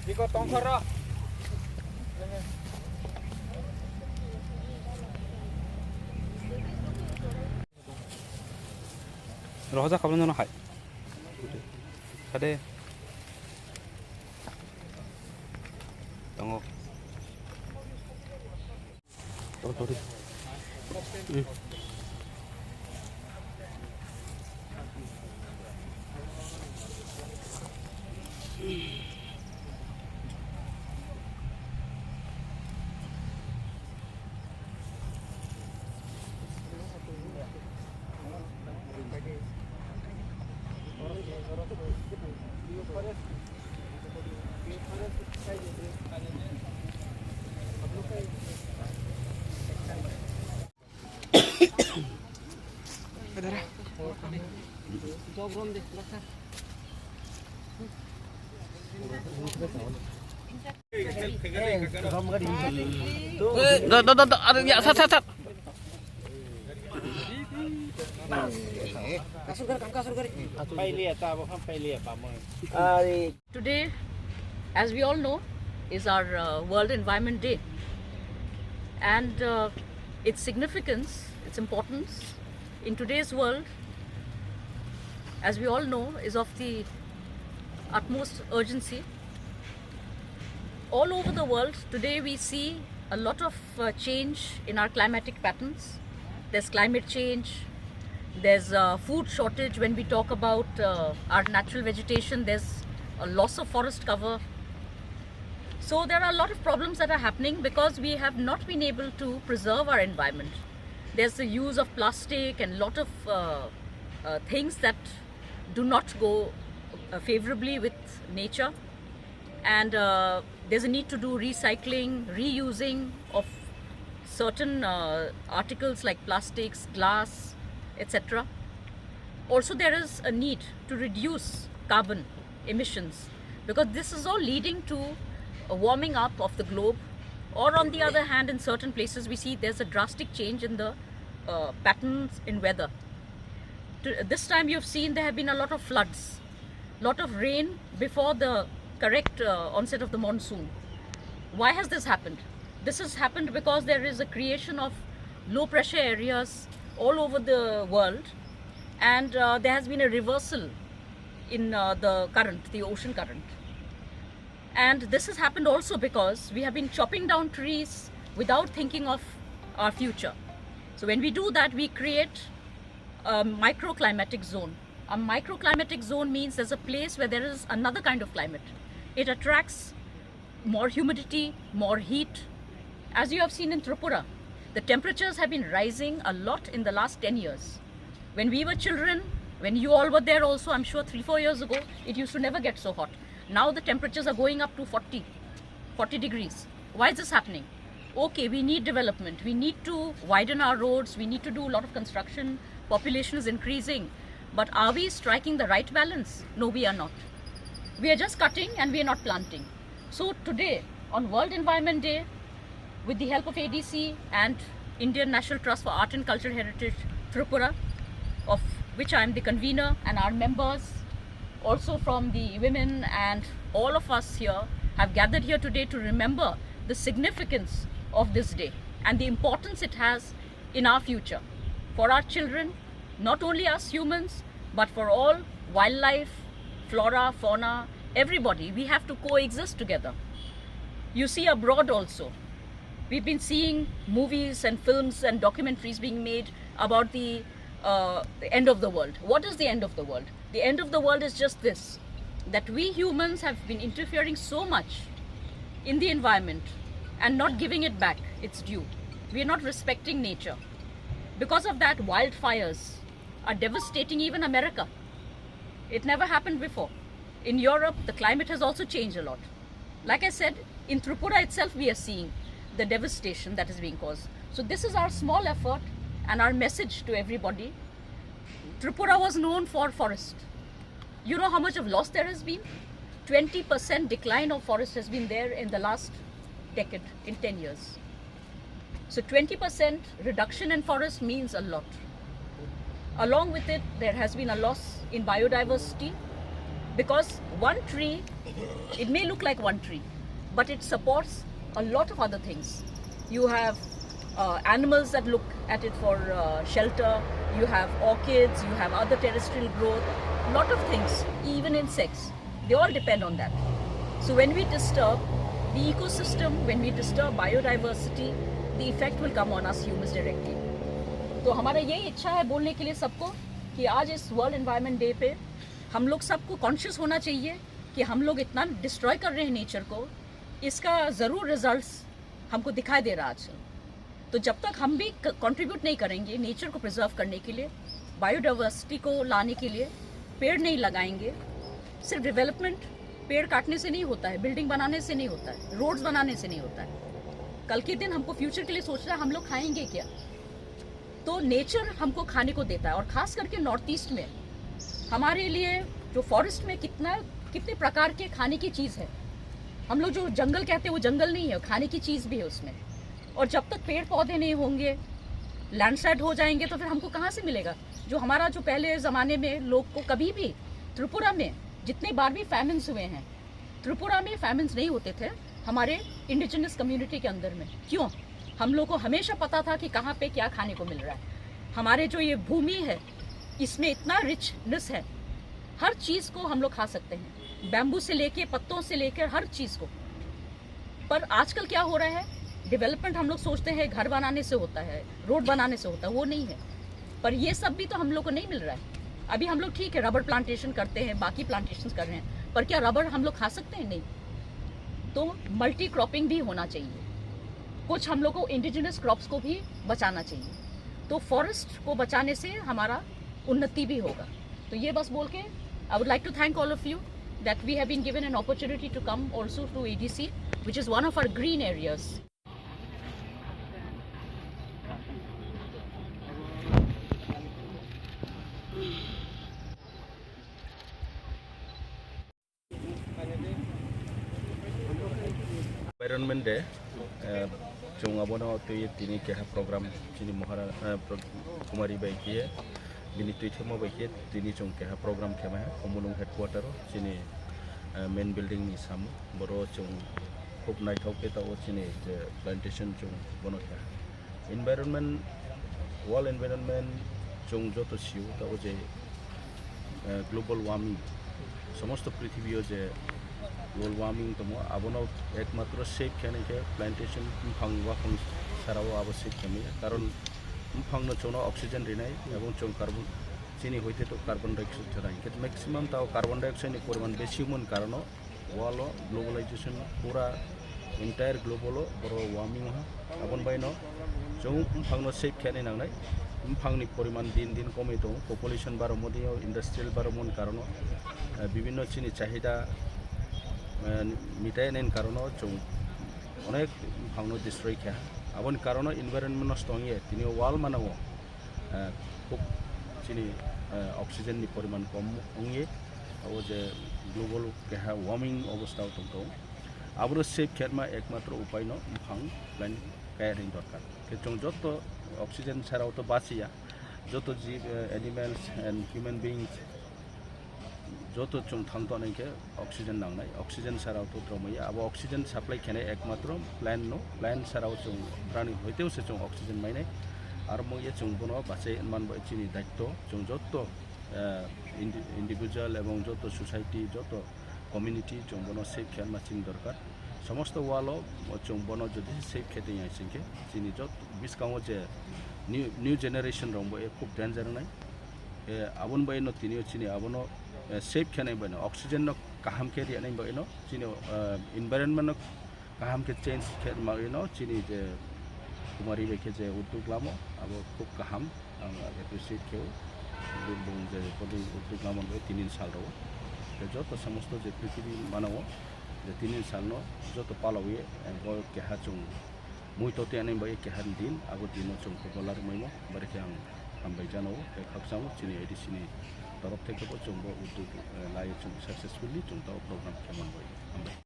Diko tongkoro. Rosa kapan nona hai? Kade. Tunggu. Tunggu. Ya, sat. Today, as we all know, is our World Environment Day, and its significance, its importance in today's world, as we all know, is of the utmost urgency. All over the world today we see a lot of change in our climatic patterns. There's climate change, there's food shortage. When we talk about our natural vegetation, there's a loss of forest cover. So there are a lot of problems that are happening because we have not been able to preserve our environment. There's the use of plastic and a lot of things that do not go favorably with nature, and there's a need to do recycling, reusing of certain articles like plastics, glass, etc. Also, there is a need to reduce carbon emissions because this is all leading to a warming up of the globe. Or on the other hand, in certain places we see there's a drastic change in the patterns in weather. This time you've seen there have been a lot of floods, lot of rain before the correct onset of the monsoon. Why has this happened? This has happened because there is a creation of low pressure areas all over the world, and there has been a reversal in the current, the ocean current. And this has happened also because we have been chopping down trees without thinking of our future. So when we do that, we create a microclimatic zone. A microclimatic zone means there's a place where there is another kind of climate. It attracts more humidity, more heat. As you have seen in Tripura, the temperatures have been rising a lot in the last 10 years. When we were children, when you all were there also, I'm sure 3-4 years ago, it used to never get so hot. Now the temperatures are going up to 40 degrees. Why is this happening? Okay, we need development. We need to widen our roads. We need to do a lot of construction. Population is increasing. But are we striking the right balance? No, we are not. We are just cutting and we are not planting. So today, on World Environment Day, with the help of ADC and Indian National Trust for Art and Cultural Heritage, Tripura, of which I am the convener, and our members, also from the women, and all of us here have gathered here today to remember the significance of this day and the importance it has in our future. For our children, not only us humans, but for all wildlife, flora, fauna, everybody. We have to coexist together. You see abroad also, we've been seeing movies and films and documentaries being made about the end of the world. What is the end of the world? The end of the world is just this, that we humans have been interfering so much in the environment and not giving it back its due. We are not respecting nature. Because of that, wildfires are devastating even America. It never happened before. In Europe, the climate has also changed a lot. Like I said, in Tripura itself, we are seeing the devastation that is being caused. So this is our small effort and our message to everybody. Tripura was known for forest. You know how much of loss there has been? 20% decline of forest has been there in the last decade, in 10 years. So 20% reduction in forest means a lot. Along with it, there has been a loss in biodiversity. Because one tree, it may look like one tree, but it supports a lot of other things. You have animals that look at it for shelter, you have orchids, you have other terrestrial growth, lot of things, even insects, they all depend on that. So when we disturb the ecosystem, when we disturb biodiversity, the effect will come on us humans directly. तो हमारा यही इच्छा है बोलने के लिए सबको कि आज इस वर्ल्ड एनवायरनमेंट डे पे हम लोग सबको कॉन्शियस होना चाहिए कि हम लोग इतना डिस्ट्रॉय कर रहे हैं नेचर को, इसका ज़रूर रिजल्ट्स हमको दिखाई दे रहा है आजकल। तो जब तक हम भी कंट्रीब्यूट नहीं करेंगे नेचर को प्रिजर्व करने के लिए, बायोडाइवर्सिटी को लाने के लिए, पेड़ नहीं लगाएंगे, सिर्फ डेवलपमेंट पेड़ काटने से नहीं होता है, बिल्डिंग बनाने से नहीं होता है, रोड्स बनाने से नहीं होता है। कल के दिन हमको फ्यूचर के लिए सोचना है हम लोग खाएंगे क्या, तो नेचर हमको खाने को देता है। और ख़ास करके नॉर्थ ईस्ट में हमारे लिए जो फॉरेस्ट में कितने प्रकार के खाने की चीज़ है। हम लोग जो जंगल कहते हैं वो जंगल नहीं है, खाने की चीज़ भी है उसमें। और जब तक पेड़ पौधे नहीं होंगे, लैंडस्लाइड हो जाएंगे, तो फिर हमको कहाँ से मिलेगा। जो हमारा जो पहले ज़माने में लोग को कभी भी त्रिपुरा में जितने बार भी फैमिन्स हुए हैं, त्रिपुरा में फैमिन्स नहीं होते थे हमारे इंडिजिनस कम्युनिटी के अंदर में। क्यों? हम लोग को हमेशा पता था कि कहाँ पे क्या खाने को मिल रहा है। हमारे जो ये भूमि है इसमें इतना रिचनेस है, हर चीज़ को हम लोग खा सकते हैं, बैम्बू से लेके पत्तों से लेकर हर चीज़ को। पर आजकल क्या हो रहा है, डेवलपमेंट हम लोग सोचते हैं घर बनाने से होता है, रोड बनाने से होता है, वो नहीं है। पर ये सब भी तो हम लोग को नहीं मिल रहा है। अभी हम लोग ठीक है रबर प्लांटेशन करते हैं, बाकी प्लांटेशन कर रहे हैं, पर क्या रबर हम लोग खा सकते हैं? नहीं। तो मल्टी क्रॉपिंग भी होना चाहिए, कुछ हम लोग को इंडिजिनस क्रॉप्स को भी बचाना चाहिए, तो फॉरेस्ट को बचाने से हमारा उन्नति भी होगा। तो ये बस बोल के I would like to thank all of you that we have been given an opportunity to come also to ADC, which is one of our green areas. Environment Day, chung abono to ye tini ke ha program chini mohara kumari bai kiye bini tu themo bai kiye tini chung ke ha program khema hai komulung headquarter chini main building ni sam boro chung khub nai thok ke ta o chini plantation chung bono kha environment world environment chung joto siu ta o je global warming samosto prithibio je global warming तो आबनो एकमात्र safe खेने के plantation फंग वाफंग साराव आवश्यक खेमे कारण फंग न चोनो oxygen रिनाय एवं चों कार्बन चीनी होते तो कार्बन डाइऑक्साइड छराय के मैक्सिमम ताव कार्बन डाइऑक्साइड नि परिमाण बेसी मन कारण वालो ग्लोबलाइजेशन पूरा एंटायर ग्लोबल बरो वार्मिंग हा आबन बायनो चों फंग न सेफ खेने नांनाय फंग नि परिमाण दिन दिन कमे तो पपुलेशन बारो मदियाव इंडस्ट्रियल बारो मन कारण विभिन्न चीनी चाहिदा मिटाई नेन कारण जो अनेक फांगनो डिस्ट्रॉय किया अब कारण इन्वायरमेंट नष्ट होंगे तीन वाल मानव खूब चीनी ऑक्सीजन नि परिमाण कम होंगे अब जे ग्लोबल क्या वार्मिंग अवस्था तो अब सेफ खेरमा एकमात्र उपाय न फांग प्लान कायरिंग दरकार कि जो जो तो ऑक्सीजन छाड़ा तो बाचिया जो तो जीव एनिमल्स एंड ह्यूमन बीइंग्स जो तो चुन थांग तो नहीं के ऑक्सीजन नांगनाय ऑक्सीजन साराव तो द्रमय अब ऑक्सीजन सप्लाई खेने एकमात्र प्लान नो प्लान साराव चुन प्राणी होते उसे चुन ऑक्सीजन मायने और मो ये चुन बनो बासे मान बचिनी दायित्व चुन जो तो इंडिविजुअल एवं जो तो सोसाइटी जो तो कम्युनिटी चुन बनो सेफ खेल माचिन दरकार समस्त वालो चुन बनो जो सेफ खेते यहाँ सिंके चीनी जो बिस्काओ जे न्यू जनरेशन रंबो ये खूब डेंजर नाय आबन बाय नो तीनियो चीनी आबनो सेफ खेने बनो ऑक्सीजन नो काहम के दिया नहीं बनो चीनी इन्वायरमेंट नो काहम के चेंज खे मागिनो चीनी जे कुमारी बेके जे उद्योग लामो अब खूब काहम एप्रिशिएट खेव बुं जे पदि उद्योग लामो बे 3 साल रो जो तो समस्त जे पृथ्वी मानव जे 3 साल नो जो तो पालवे बो के हा चुं मुई तो ते नहीं बे के हा दिन अब दिन चुं को डॉलर मइमो बारे के हम बैजानो के खबसाम चीनी ADC नि तरफ থেকে जोंबो उद्योग लाये जों सक्सेसफुली जों प्रोग्राम खेमन बाय।